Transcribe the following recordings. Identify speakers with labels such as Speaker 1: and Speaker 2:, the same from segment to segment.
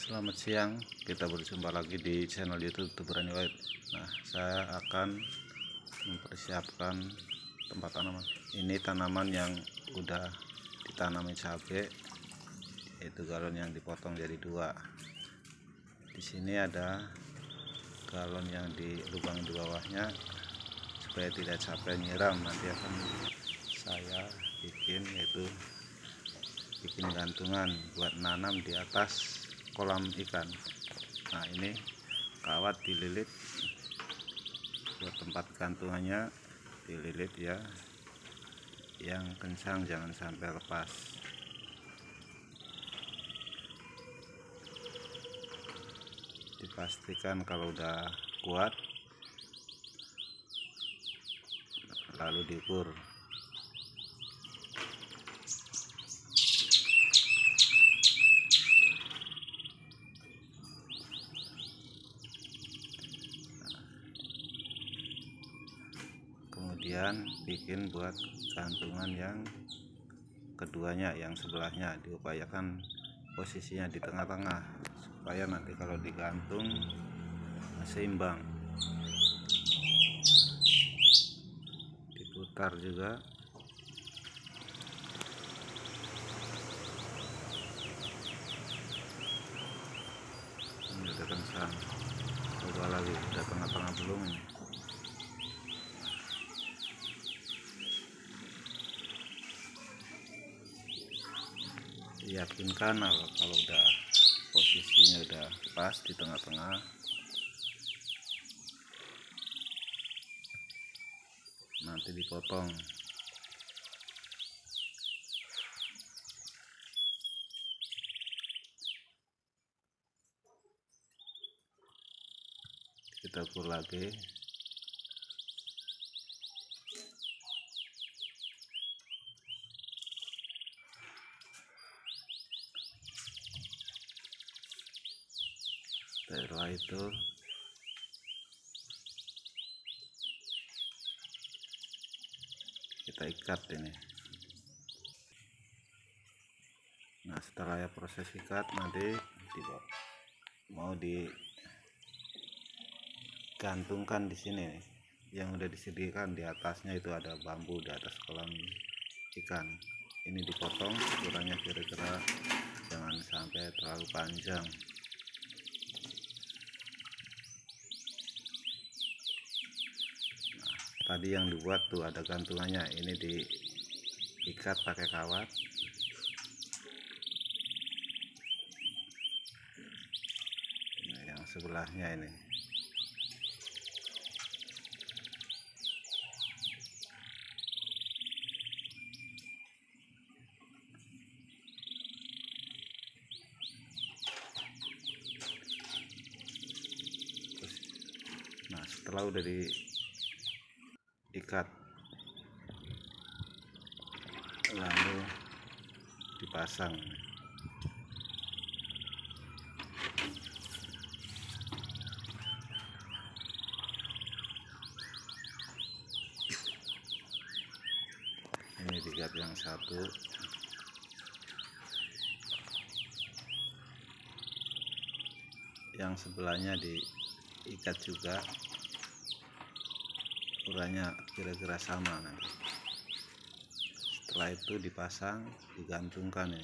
Speaker 1: Selamat siang, kita berjumpa lagi di channel YouTube Tuberani White. Nah, saya akan mempersiapkan tempat tanaman. Ini tanaman yang udah ditanami cabai, yaitu galon yang dipotong jadi dua. Di sini ada galon yang di lubang di bawahnya supaya tidak capek nyiram. Nanti akan saya bikin, yaitu bikin gantungan buat nanam di atas kolam ikan. Nah, ini kawat dililit buat tempat gantungannya, dililit ya yang kencang, jangan sampai lepas. Dipastikan kalau udah kuat lalu diukur. Kemudian bikin buat gantungan yang keduanya, yang sebelahnya diupayakan posisinya di tengah-tengah supaya nanti kalau digantung seimbang. Diputar juga. Ini udah kencang, coba lagi, udah tengah-tengah belum ini. Yakinkan kalau udah posisinya udah pas di tengah-tengah, nanti dipotong. Kita ukur lagi. Setelah itu kita ikat ini. Nah, setelah ya proses ikat, nanti mau digantungkan di sini. Yang udah disediakan di atasnya itu ada bambu di atas kolam ikan. Ini dipotong ukurannya kira-kira jangan sampai terlalu panjang. Tadi yang dibuat tuh ada gantungannya, ini diikat pakai kawat. Nah, yang sebelahnya ini nah, setelah udah diikat lalu dipasang. Ini diikat yang satu, yang sebelahnya diikat juga, ukurannya kira-kira sama. Nanti setelah itu dipasang, digantungkan ya,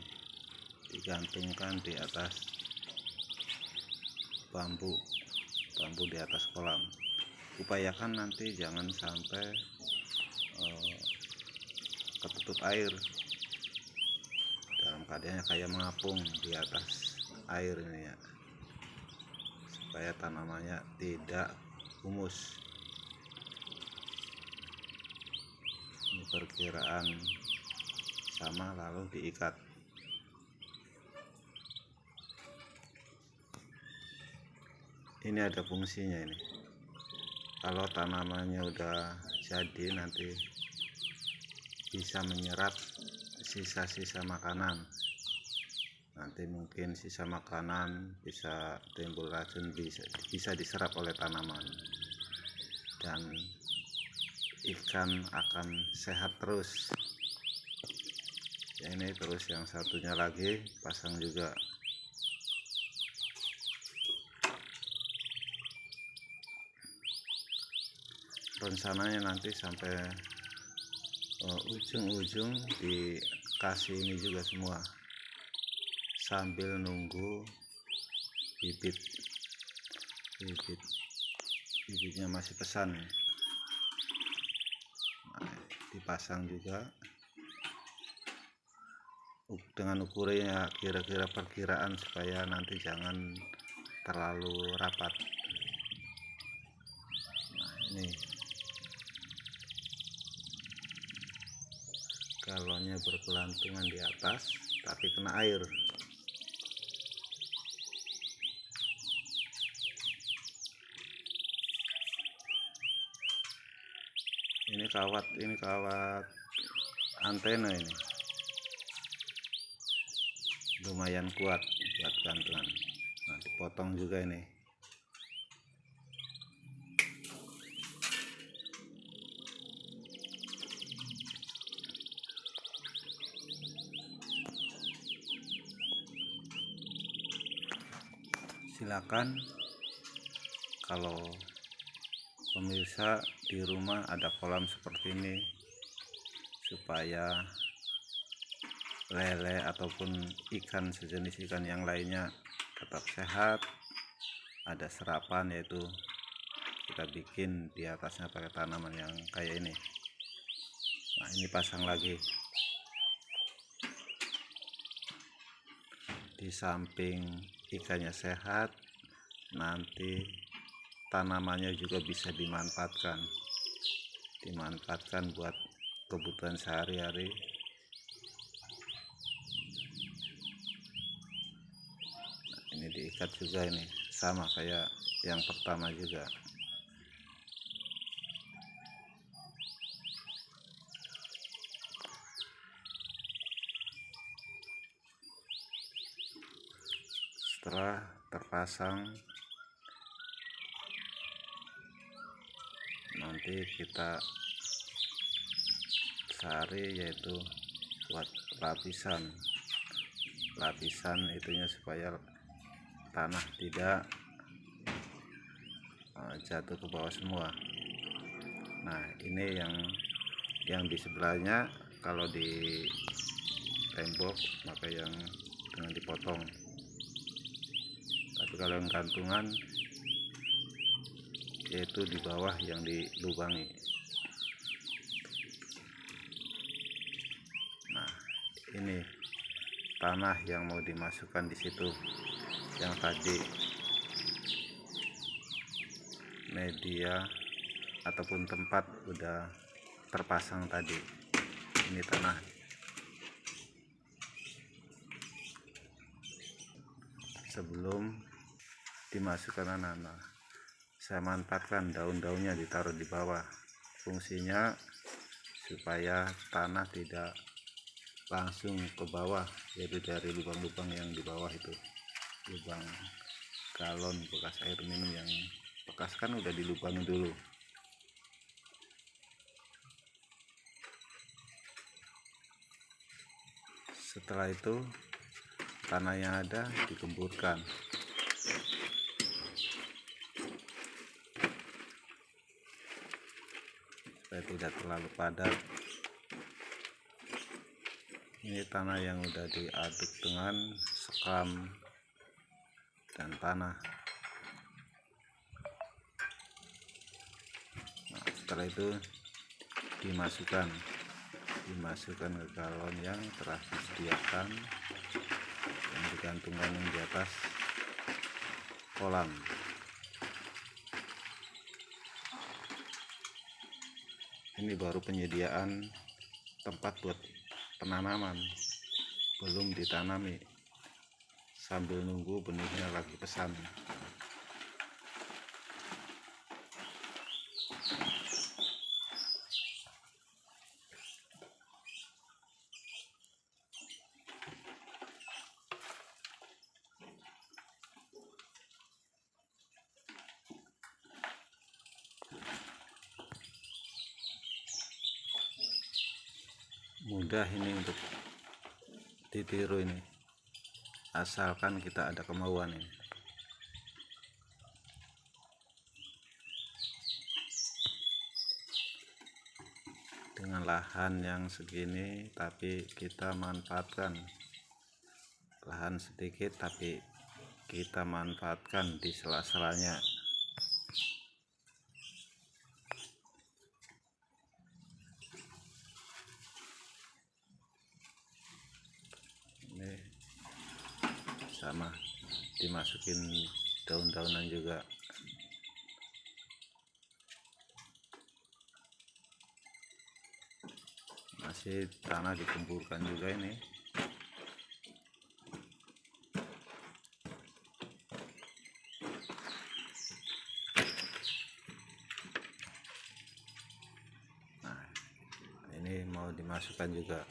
Speaker 1: digantungkan di atas bambu di atas kolam. Upayakan nanti jangan sampai ketutup air, dalam keadaannya kayak mengapung di atas air ini ya, supaya tanamannya tidak humus. Ini perkiraan sama, lalu diikat. Ini ada fungsinya ini. Kalau tanamannya udah jadi, nanti bisa menyerap sisa-sisa makanan. Nanti mungkin sisa makanan bisa timbul racun, bisa diserap oleh tanaman, dan ikan akan sehat terus. Ya, ini terus yang satunya lagi pasang juga. rencananya nanti sampai ujung-ujung dikasih ini juga semua, sambil nunggu bibitnya masih pesan. Nah, dipasang juga dengan ukurannya kira-kira perkiraan supaya nanti jangan terlalu rapat. Nah, ini galonnya bergelantungan di atas tapi kena air. Ini kawat antena, ini lumayan kuat buat gantungan. Nah, dipotong juga ini. Silakan kalau pemirsa di rumah ada kolam seperti ini, supaya lele ataupun ikan sejenis ikan yang lainnya tetap sehat, ada serapan, yaitu kita bikin di atasnya pakai tanaman yang kayak ini. Nah, ini pasang lagi di samping ikannya sehat, nanti tanamannya juga bisa dimanfaatkan buat kebutuhan sehari-hari. Nah, ini diikat juga, ini sama kayak yang pertama juga. Setelah terpasang, nanti kita sari, yaitu buat lapisan itunya supaya tanah tidak jatuh ke bawah semua. Nah, ini yang di sebelahnya kalau di tembok maka yang dengan dipotong, tapi kalau yang gantungan yaitu di bawah yang dilubangi. Nah, ini tanah yang mau dimasukkan di situ, yang tadi media ataupun tempat udah terpasang tadi. Ini tanah. Sebelum dimasukkan anak-anak, saya manfaatkan daun-daunnya ditaruh di bawah. Fungsinya supaya tanah tidak langsung ke bawah, yaitu dari lubang-lubang yang di bawah itu, lubang galon bekas air minum yang bekas kan udah dilubangi dulu. Setelah itu tanah yang ada digemburkan supaya tidak terlalu padat. Ini tanah yang udah diaduk dengan sekam dan tanah. Nah, setelah itu dimasukkan ke galon yang telah disediakan, yang digantungkan di atas kolam. Ini baru penyediaan tempat buat penanaman, belum ditanami, sambil nunggu benihnya lagi pesan. Mudah ini untuk ditiru ini, asalkan kita ada kemauan ini. dengan lahan yang segini, tapi kita manfaatkan lahan sedikit, tapi kita manfaatkan di sela-selanya. Ini sama, dimasukin daun-daunan juga. Masih tanah dikumpulkan juga ini. Nah, ini mau dimasukkan juga.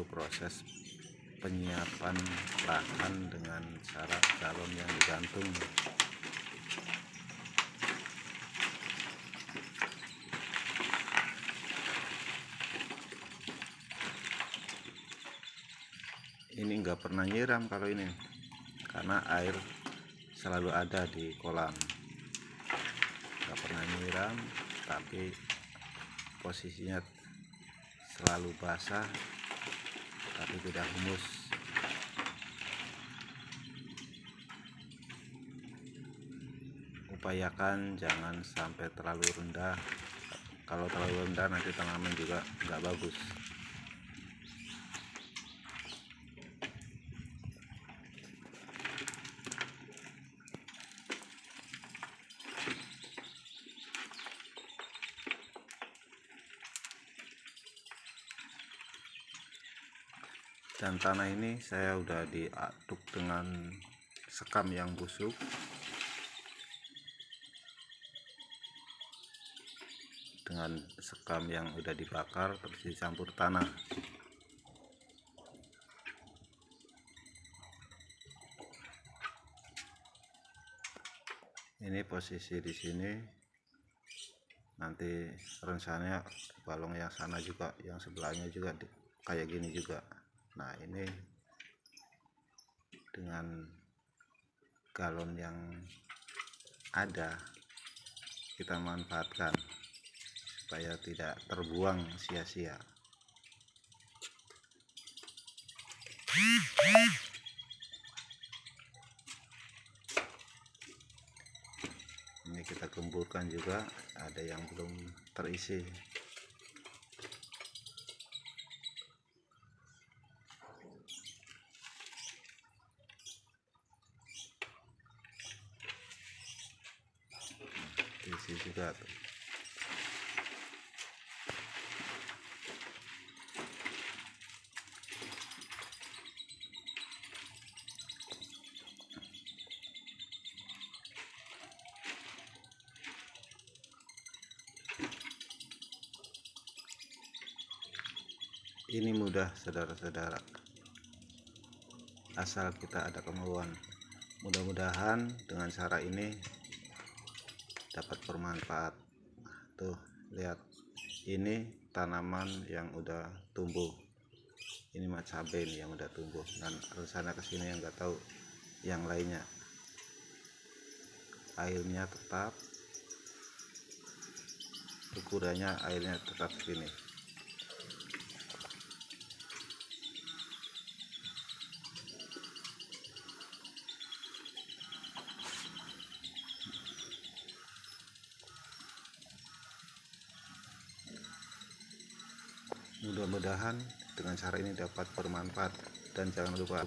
Speaker 1: Proses penyiapan lahan dengan syarat galon yang digantung. Ini nggak pernah nyiram kalau ini, karena air selalu ada di kolam. Nggak pernah nyiram, tapi posisinya selalu basah, tapi tidak humus. Upayakan jangan sampai terlalu rendah. Kalau terlalu rendah nanti tanaman juga nggak bagus. Dan tanah ini saya udah diaduk dengan sekam yang busuk. Dengan sekam yang udah dibakar terus dicampur tanah. Ini posisi di sini. Nanti rencananya balong yang sana juga, yang sebelahnya juga kayak gini juga. Nah, ini dengan galon yang ada kita manfaatkan supaya tidak terbuang sia-sia. Ini kita gemburkan juga, ada yang belum terisi. Isi juga tuh. Ini mudah saudara-saudara, asal kita ada kemauan. Mudah-mudahan dengan cara ini dapat bermanfaat. Tuh, lihat, ini tanaman yang udah tumbuh. Ini mah cabai nih yang udah tumbuh, dan rencana kesini yang nggak tahu yang lainnya. Airnya tetap, ukurannya airnya tetap segini. Mudah-mudahan dengan cara ini dapat bermanfaat, dan jangan lupa